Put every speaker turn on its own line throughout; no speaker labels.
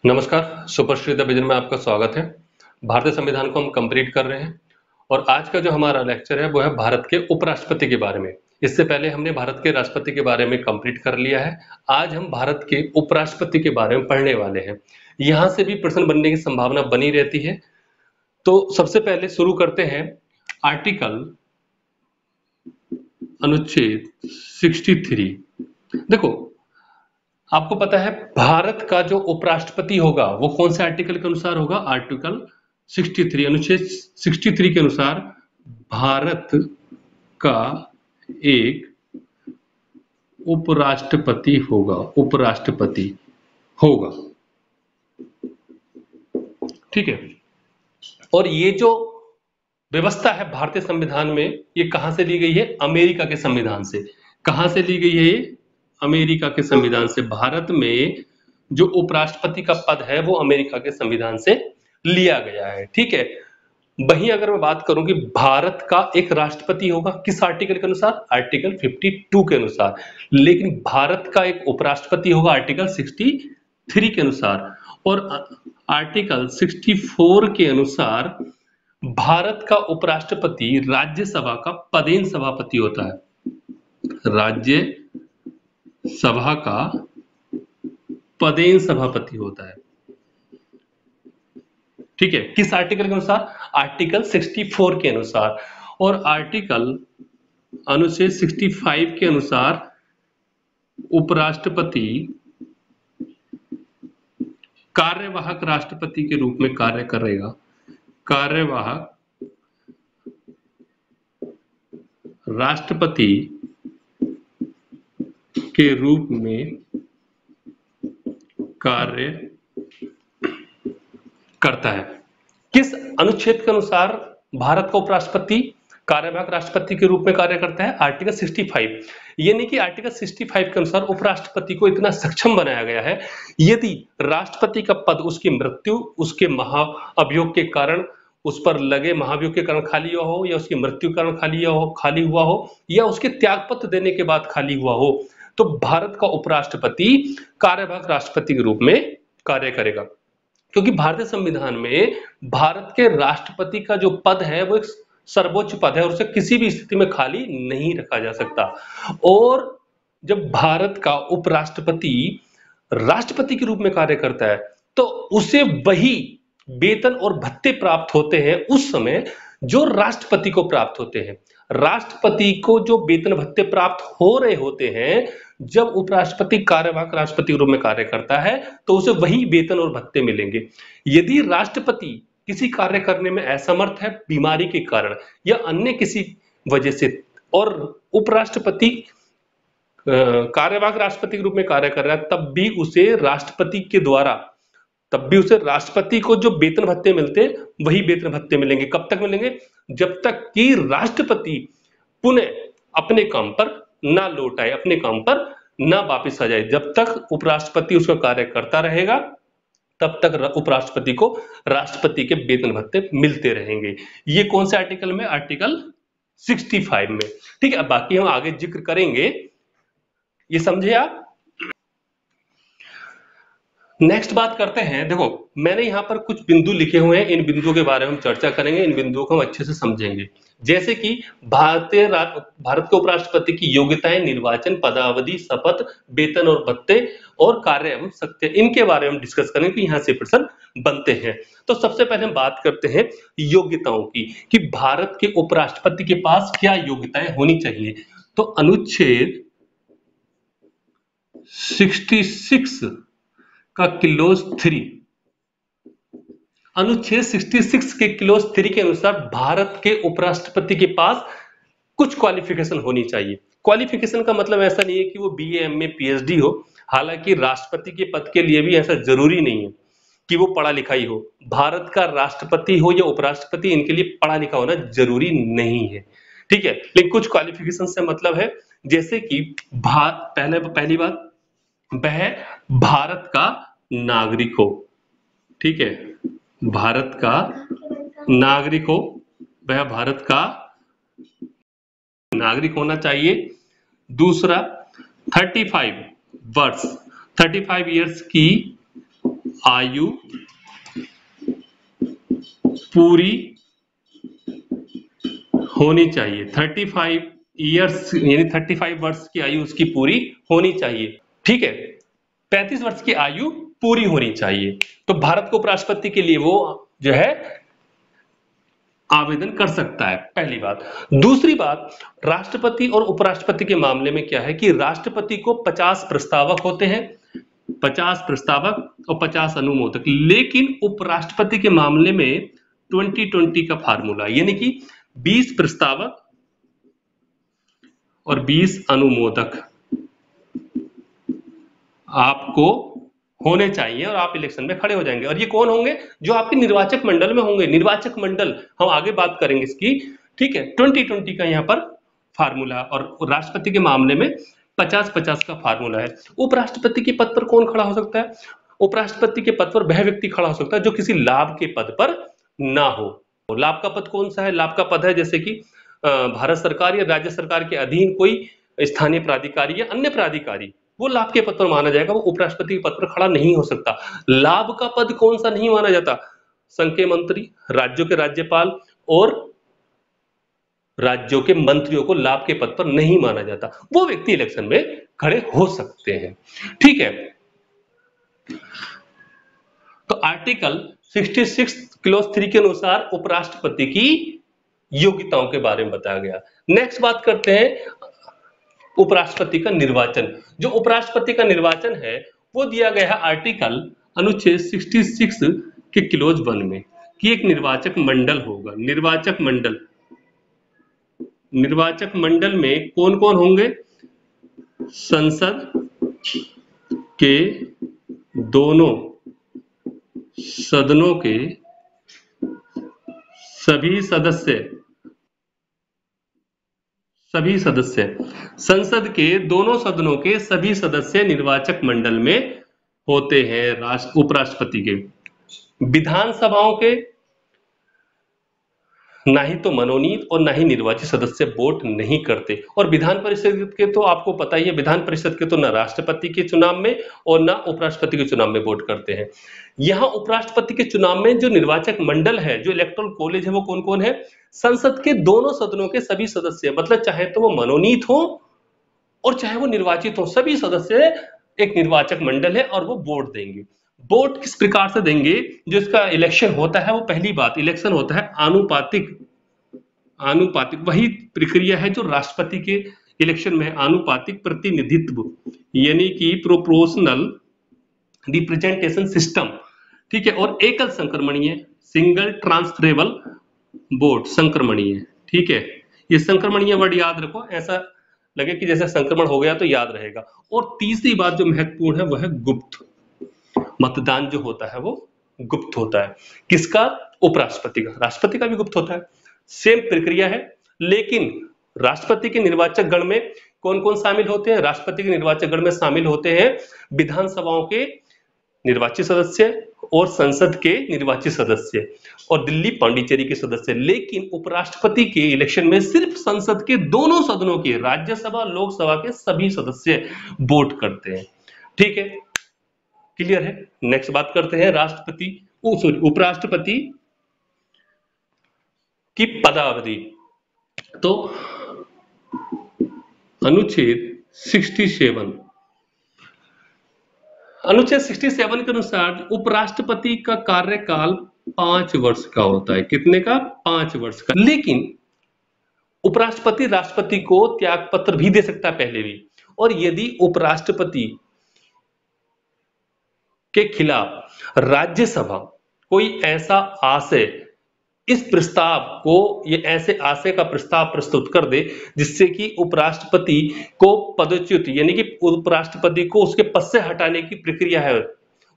नमस्कार, सुपरश्री the vision में आपका स्वागत है। भारतीय संविधान को हम कंप्लीट कर रहे हैं और आज का जो हमारा लेक्चर है वो है भारत के उपराष्ट्रपति के बारे में। इससे पहले हमने भारत के राष्ट्रपति के बारे में कंप्लीट कर लिया है। आज हम भारत के उपराष्ट्रपति के बारे में पढ़ने वाले हैं। यहाँ से भी प्रश्न बनने की संभावना बनी रहती है। तो सबसे पहले शुरू करते हैं आर्टिकल अनुच्छेद 63। देखो, आपको पता है भारत का जो उपराष्ट्रपति होगा वो कौन से आर्टिकल के अनुसार होगा? आर्टिकल 63, अनुच्छेद 63 के अनुसार भारत का एक उपराष्ट्रपति होगा। ठीक है। और ये जो व्यवस्था है भारतीय संविधान में, ये कहां से ली गई है? अमेरिका के संविधान से। कहां से ली गई है ये? अमेरिका के संविधान से। भारत में जो उपराष्ट्रपति का पद है वो अमेरिका के संविधान से लिया गया है। ठीक है। वहीं अगर मैं बात करूं कि भारत का एक राष्ट्रपति होगा, किस आर्टिकल के अनुसार? आर्टिकल 52 के अनुसार। लेकिन भारत का एक उपराष्ट्रपति होगा आर्टिकल 63 के अनुसार। और आर्टिकल 64 के अनुसार भारत का उपराष्ट्रपति राज्यसभा का पदेन सभापति होता है। राज्यसभा का पदेन सभापति होता है। ठीक है। किस आर्टिकल के अनुसार? आर्टिकल 64 के अनुसार। और आर्टिकल अनुच्छेद 65 के अनुसार उपराष्ट्रपति कार्यवाहक राष्ट्रपति के रूप में कार्य करेगा। कार्यवाहक राष्ट्रपति के रूप में कार्य करता है। किस अनुच्छेद के अनुसार भारत का उपराष्ट्रपति कार्यवाहक राष्ट्रपति के रूप में कार्य करता है? आर्टिकल 65। यानी कि आर्टिकल 65 के अनुसार उपराष्ट्रपति को इतना सक्षम बनाया गया है, यदि राष्ट्रपति का पद उसकी मृत्यु, उसके महाअभियोग के कारण, उस पर लगे महाभियोग के कारण खाली हुआ हो, या उसकी मृत्यु के कारण खाली हुआ हो, या उसके त्यागपत्र देने के बाद खाली हुआ हो, तो भारत का उपराष्ट्रपति कार्यवाहक राष्ट्रपति के रूप में कार्य करेगा। क्योंकि भारतीय संविधान में भारत के राष्ट्रपति का जो पद है वो एक सर्वोच्च पद है और उसे किसी भी स्थिति में खाली नहीं रखा जा सकता। और जब भारत का उपराष्ट्रपति राष्ट्रपति के रूप में कार्य करता है तो उसे वही वेतन और भत्ते प्राप्त होते हैं उस समय जो राष्ट्रपति को प्राप्त होते हैं। राष्ट्रपति को जो वेतन भत्ते प्राप्त हो रहे होते हैं, जब उपराष्ट्रपति कार्यवाहक राष्ट्रपति के रूप में कार्य करता है तो उसे वही वेतन और भत्ते मिलेंगे। यदि राष्ट्रपति किसी कार्य करने में असमर्थ है बीमारी के कारण या अन्य किसी वजह से, और उपराष्ट्रपति कार्यवाहक राष्ट्रपति के रूप में कार्य कर रहा है, तब भी उसे राष्ट्रपति को जो वेतन भत्ते मिलते वही वेतन भत्ते मिलेंगे। कब तक मिलेंगे? जब तक कि राष्ट्रपति पुनः अपने काम पर ना लौट आए, अपने काम पर ना वापस आ जाए। जब तक उपराष्ट्रपति उसका कार्य करता रहेगा तब तक उपराष्ट्रपति को राष्ट्रपति के वेतन भत्ते मिलते रहेंगे। ये कौन से आर्टिकल में? आर्टिकल 65 में। ठीक है। अब बाकी हम आगे जिक्र करेंगे, ये समझे आप? नेक्स्ट बात करते हैं। देखो, मैंने यहां पर कुछ बिंदु लिखे हुए हैं, इन बिंदुओं के बारे में हम चर्चा करेंगे, इन बिंदुओं को हम अच्छे से समझेंगे। जैसे कि भारत के उपराष्ट्रपति की योग्यताएं, निर्वाचन, पदावधि, शपथ, वेतन और भत्ते और कार्य एवं सत्य, इनके बारे में डिस्कस करेंगे कि यहां से प्रश्न बनते हैं। तो सबसे पहले हम बात करते हैं योग्यताओं की, कि भारत के उपराष्ट्रपति के पास क्या योग्यताएं होनी चाहिए। तो अनुच्छेद 66 का क्लोज 3, अनुच्छेद 66 के क्लोज 3 के अनुसार भारत के उपराष्ट्रपति के पास कुछ क्वालिफिकेशन होनी चाहिए। क्वालिफिकेशन का मतलब ऐसा नहीं है कि वो बीए, एमए, पीएचडी हो। हालांकि राष्ट्रपति के पद के लिए भी ऐसा जरूरी नहीं है कि वो पढ़ा लिखा ही हो। भारत का राष्ट्रपति हो या उपराष्ट्रपति, इनके लिए पढ़ा लिखा होना जरूरी नहीं है। ठीक है। लेकिन कुछ क्वालिफिकेशन से मतलब है, जैसे कि पहली बात, वह भारत का नागरिक हो। ठीक है। भारत का नागरिक हो, वह भारत का नागरिक होना चाहिए। दूसरा, 35 इयर्स की आयु पूरी होनी चाहिए। 35 ईयर्स यानी 35 वर्ष की आयु उसकी पूरी होनी चाहिए। ठीक है, 35 वर्ष की आयु पूरी होनी चाहिए। तो भारत को उपराष्ट्रपति के लिए वो जो है आवेदन कर सकता है, पहली बात। दूसरी बात, राष्ट्रपति और उपराष्ट्रपति के मामले में क्या है कि राष्ट्रपति को 50 प्रस्तावक होते हैं, 50 प्रस्तावक और 50 अनुमोदक, लेकिन उपराष्ट्रपति के मामले में 20-20 का फार्मूला, यानी कि 20 प्रस्तावक और 20 अनुमोदक आपको होने चाहिए और आप इलेक्शन में खड़े हो जाएंगे। और ये कौन होंगे? जो आपके निर्वाचक मंडल में होंगे। निर्वाचक मंडल हम आगे बात करेंगे इसकी, ठीक है। 20-20 का यहाँ पर फार्मूला और राष्ट्रपति के मामले में 50-50 का फार्मूला है। उपराष्ट्रपति के पद पर कौन खड़ा हो सकता है? उपराष्ट्रपति के पद पर वह व्यक्ति खड़ा हो सकता है जो किसी लाभ के पद पर ना हो। लाभ का पद कौन सा है? लाभ का पद है जैसे कि भारत सरकार या राज्य सरकार के अधीन कोई स्थानीय प्राधिकारी या अन्य प्राधिकारी, वो लाभ के पद पर माना जाएगा, वो उपराष्ट्रपति के पद पर खड़ा नहीं हो सकता। लाभ का पद कौन सा नहीं माना जाता? संघ के मंत्री, राज्यों के राज्यपाल और राज्यों के मंत्रियों को लाभ के पद पर नहीं माना जाता। वो व्यक्ति इलेक्शन में खड़े हो सकते हैं, ठीक है। तो आर्टिकल 66 क्लॉज 3 के अनुसार उपराष्ट्रपति की योग्यताओं के बारे में बताया गया। नेक्स्ट बात करते हैं उपराष्ट्रपति का निर्वाचन। जो उपराष्ट्रपति का निर्वाचन है वो दिया गया है आर्टिकल अनुच्छेद 66 के क्लोज 1 में कि एक निर्वाचक मंडल होगा। निर्वाचक मंडल में कौन कौन होंगे? संसद के दोनों सदनों के सभी सदस्य, संसद के दोनों सदनों के सभी सदस्य निर्वाचक मंडल में होते हैं उपराष्ट्रपति के। विधानसभाओं के ना ही तो मनोनीत और ना ही निर्वाचित सदस्य वोट नहीं करते। और विधान परिषद के तो आपको पता ही है, विधान परिषद के तो ना राष्ट्रपति के चुनाव में और ना उपराष्ट्रपति के चुनाव में वोट करते हैं। यहाँ उपराष्ट्रपति के चुनाव में जो निर्वाचक मंडल है, जो इलेक्टोरल कॉलेज है, वो कौन कौन है? संसद के दोनों सदनों के सभी सदस्य, मतलब चाहे तो वो मनोनीत हो और चाहे वो निर्वाचित हो, सभी सदस्य एक निर्वाचक मंडल है और वो वोट देंगे। वोट किस प्रकार से देंगे? जो इसका इलेक्शन होता है वो, पहली बात, इलेक्शन होता है आनुपातिक वही प्रक्रिया है जो राष्ट्रपति के इलेक्शन में, आनुपातिक प्रतिनिधित्व, यानी कि प्रोपोर्शनल रिप्रेजेंटेशन सिस्टम, ठीक है। और एकल संक्रमणीय, सिंगल ट्रांसफरेबल वोट, संक्रमणीय, ठीक है। ये संक्रमणीय वर्ड याद रखो, ऐसा लगे कि जैसे संक्रमण हो गया तो याद रहेगा। और तीसरी बात जो महत्वपूर्ण है वो है गुप्त मतदान। जो होता है वो गुप्त होता है। किसका? उपराष्ट्रपति का। राष्ट्रपति का भी गुप्त होता है, सेम प्रक्रिया है। लेकिन राष्ट्रपति के निर्वाचक गण में कौन कौन शामिल होते हैं? राष्ट्रपति के निर्वाचक गण में शामिल होते हैं विधानसभाओं के निर्वाचित सदस्य और संसद के निर्वाचित सदस्य और दिल्ली पांडिचेरी के सदस्य। लेकिन उपराष्ट्रपति के इलेक्शन में सिर्फ संसद के दोनों सदनों के, राज्यसभा लोकसभा के सभी सदस्य वोट करते हैं, ठीक है। क्लियर है? नेक्स्ट बात करते हैं उपराष्ट्रपति की पदावधि। तो अनुच्छेद 67 के अनुसार उपराष्ट्रपति का कार्यकाल 5 वर्ष का होता है। कितने का? 5 वर्ष का। लेकिन उपराष्ट्रपति राष्ट्रपति को त्याग पत्र भी दे सकता है पहले भी। और यदि उपराष्ट्रपति के खिलाफ राज्यसभा कोई ऐसा आशय, इस प्रस्ताव को, ये ऐसे आशय का प्रस्ताव प्रस्तुत कर दे जिससे कि उपराष्ट्रपति को पदच्युत, यानी कि उपराष्ट्रपति को उसके पद से हटाने की प्रक्रिया है,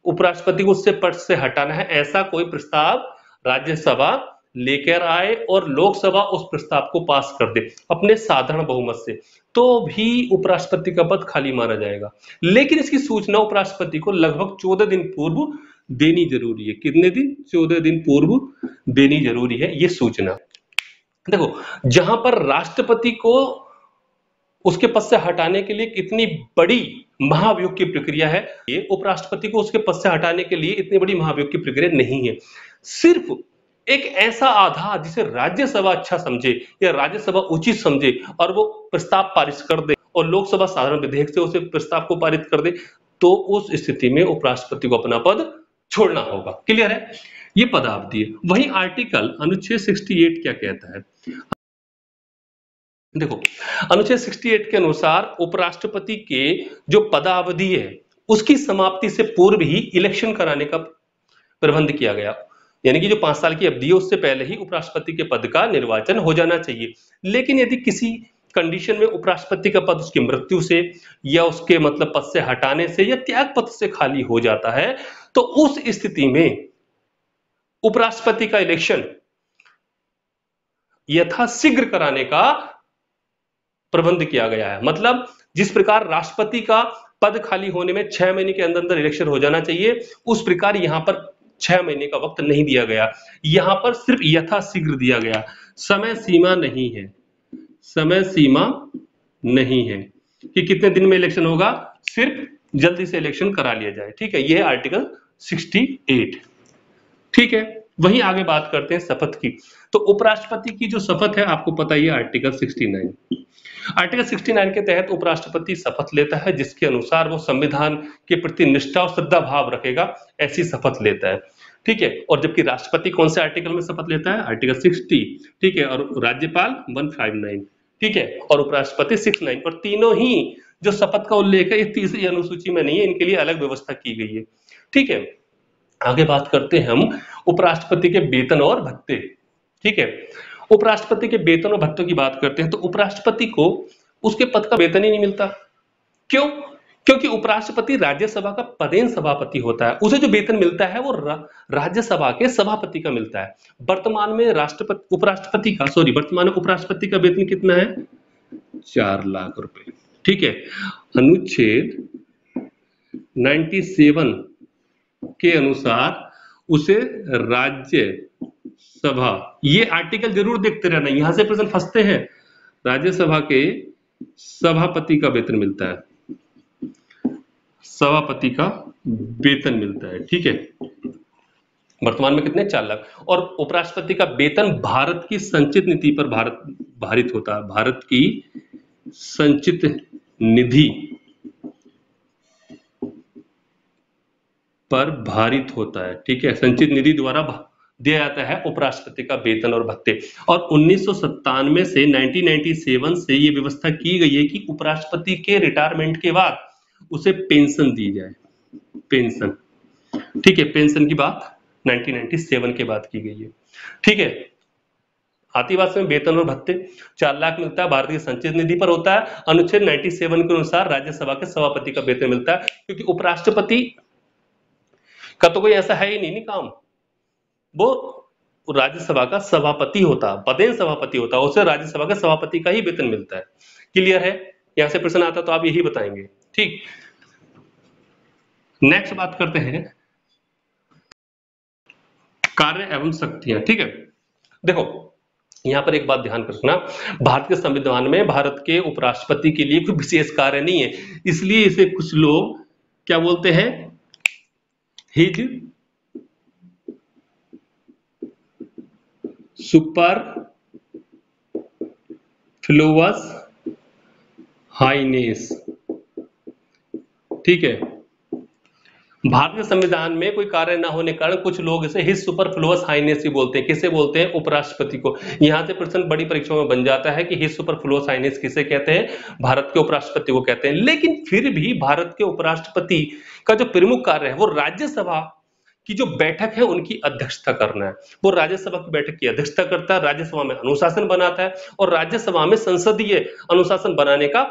उपराष्ट्रपति को उससे पद से हटाना है, ऐसा कोई प्रस्ताव राज्यसभा लेकर आए और लोकसभा उस प्रस्ताव को पास कर दे अपने साधारण बहुमत से, तो भी उपराष्ट्रपति का पद खाली माना जाएगा। लेकिन इसकी सूचना उपराष्ट्रपति को लगभग 14 दिन पूर्व देनी जरूरी है। कितने दिन? 14 दिन पूर्व देनी जरूरी है ये सूचना। देखो, जहां पर राष्ट्रपति को उसके पद से हटाने के लिए कितनी बड़ी महाभियोग की प्रक्रिया है, ये उपराष्ट्रपति को उसके पद से हटाने के लिए इतनी बड़ी महाभियोग की प्रक्रिया नहीं है। सिर्फ एक ऐसा आधार जिसे राज्यसभा अच्छा समझे या राज्यसभा उचित समझे और वो प्रस्ताव पारित कर दे और लोकसभा साधारण विधेयक से उसे प्रस्ताव को पारित कर दे, तो उस स्थिति में उपराष्ट्रपति को अपना पद छोड़ना होगा। क्लियर है? ये पदावधि है। वहीं आर्टिकल अनुच्छेद 68 क्या कहता है? देखो, अनुच्छेद 68 के अनुसार उपराष्ट्रपति के जो पदावधि है उसकी समाप्ति से पूर्व ही इलेक्शन कराने का प्रबंध किया गया, यानी कि जो 5 साल की अवधि है उससे पहले ही उपराष्ट्रपति के पद का निर्वाचन हो जाना चाहिए। लेकिन यदि किसी कंडीशन में उपराष्ट्रपति का पद उसकी मृत्यु से या उसके मतलब पद से हटाने से या त्याग पत्र से खाली हो जाता है, तो उस स्थिति में उपराष्ट्रपति का इलेक्शन यथाशीघ्र कराने का प्रबंध किया गया है। मतलब जिस प्रकार राष्ट्रपति का पद खाली होने में 6 महीने के अंदर अंदर इलेक्शन हो जाना चाहिए, उस प्रकार यहां पर 6 महीने का वक्त नहीं दिया गया, यहां पर सिर्फ यथाशीघ्र दिया गया। समय सीमा नहीं है, समय सीमा नहीं है कि कितने दिन में इलेक्शन होगा, सिर्फ जल्दी से इलेक्शन करा लिया जाए। ठीक है, यह है आर्टिकल 68। ठीक है, वहीं आगे बात करते हैं शपथ की। तो उपराष्ट्रपति की जो शपथ है आपको पता ही है, आर्टिकल 69। आर्टिकल 69 के तहत उपराष्ट्रपति शपथ लेता है जिसके अनुसार वो संविधान के प्रति निष्ठा और श्रद्धा भाव रखेगा, ऐसी शपथ लेता है। ठीक है, और जबकि राष्ट्रपति कौन से आर्टिकल में शपथ लेता है? आर्टिकल 60। ठीक है, और राज्यपाल 159। ठीक है, और उपराष्ट्रपति 69। और तीनों ही जो शपथ का उल्लेख है इस तीसरी अनुसूची में नहीं है, इनके लिए अलग व्यवस्था की गई है। ठीक है, आगे बात करते हैं हम उपराष्ट्रपति के वेतन और भत्ते। ठीक है, उपराष्ट्रपति के वेतन और भत्तों की बात करते हैं तो उपराष्ट्रपति को उसके पद का वेतन ही नहीं मिलता। क्यों? क्योंकि उपराष्ट्रपति राज्यसभा का पदेन सभापति होता है, उसे जो वेतन मिलता है वो राज्यसभा के सभापति का मिलता है। वर्तमान में वर्तमान में उपराष्ट्रपति का वेतन कितना है? 4 लाख रुपए। ठीक है, अनुच्छेद 97 के अनुसार उसे राज्यसभा, ये आर्टिकल जरूर देखते रहना, यहां से प्रश्न फंसते हैं। राज्यसभा के सभापति का वेतन मिलता है, सभापति का वेतन मिलता है। ठीक है, वर्तमान में कितने? 4 लाख। और उपराष्ट्रपति का वेतन भारत की संचित नीति पर भारित होता है, भारत की संचित निधि पर भारित होता है। ठीक है, संचित निधि द्वारा दिया जाता है उपराष्ट्रपति का वेतन और भत्ते। और 1997 से 1997 से ये व्यवस्था की गई है कि उपराष्ट्रपति के रिटायरमेंट के बाद उसे पेंशन दी जाए, पेंशन। ठीक है, पेंशन की बात 1997 के बाद की गई है। ठीक है, आती बात में वेतन और भत्ते 4 लाख मिलता है, भारतीय संचित निधि पर होता है। अनुच्छेद 97 के अनुसार राज्यसभा के सभापति का वेतन मिलता है, क्योंकि उपराष्ट्रपति का तो कोई ऐसा है ही नहीं काम, वो राज्यसभा का सभापति होता, पदेन सभापति होता, उसे राज्यसभा के सभापति का ही वेतन मिलता है। क्लियर है? यहां से प्रश्न आता तो आप यही बताएंगे। ठीक, नेक्स्ट बात करते हैं कार्य एवं शक्तियां। ठीक है, देखो यहां पर एक बात ध्यान रखना, भारत के संविधान में भारत के उपराष्ट्रपति के लिए कोई विशेष कार्य नहीं है, इसलिए इसे कुछ लोग क्या बोलते हैं? His superfluous highness. ठीक है, भारतीय संविधान में कोई कार्य ना होने के कारण कुछ लोग इसे हिज सुपरफ्लुअस हाइनेस ही बोलते हैं। किसे बोलते हैं? उपराष्ट्रपति को। यहां से प्रश्न बड़ी परीक्षाओं में बन जाता है कि हिज सुपरफ्लुअस हाइनेस किसे कहते हैं? भारत के उपराष्ट्रपति को कहते हैं। लेकिन फिर भी भारत के उपराष्ट्रपति का जो प्रमुख कार्य है वो राज्यसभा की जो बैठक है उनकी अध्यक्षता करना है। वो राज्यसभा की बैठक की अध्यक्षता करता है, राज्यसभा में अनुशासन बनाता है और राज्यसभा में संसदीय अनुशासन बनाने का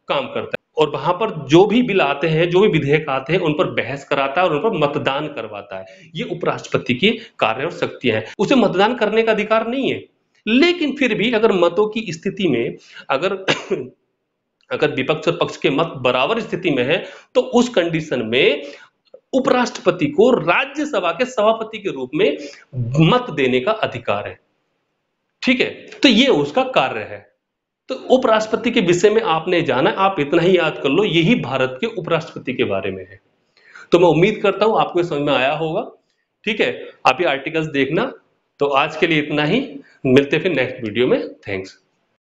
काम करता है। और वहां पर जो भी बिल आते हैं, जो भी विधेयक आते हैं, उन पर बहस कराता है और उन पर मतदान करवाता है। ये उपराष्ट्रपति की कार्य और शक्तियां हैं। उसे मतदान करने का अधिकार नहीं है, लेकिन फिर भी अगर मतों की स्थिति में अगर अगर विपक्ष और पक्ष के मत बराबर स्थिति में है तो उस कंडीशन में उपराष्ट्रपति को राज्यसभा के सभापति के रूप में मत देने का अधिकार है। ठीक है, तो ये उसका कार्य है। तो उपराष्ट्रपति के विषय में आपने जाना, आप इतना ही याद कर लो, यही भारत के उपराष्ट्रपति के बारे में है। तो मैं उम्मीद करता हूं आपको समझ में आया होगा। ठीक है, आप ये आर्टिकल्स देखना। तो आज के लिए इतना ही, मिलते हैं फिर नेक्स्ट वीडियो में। थैंक्स।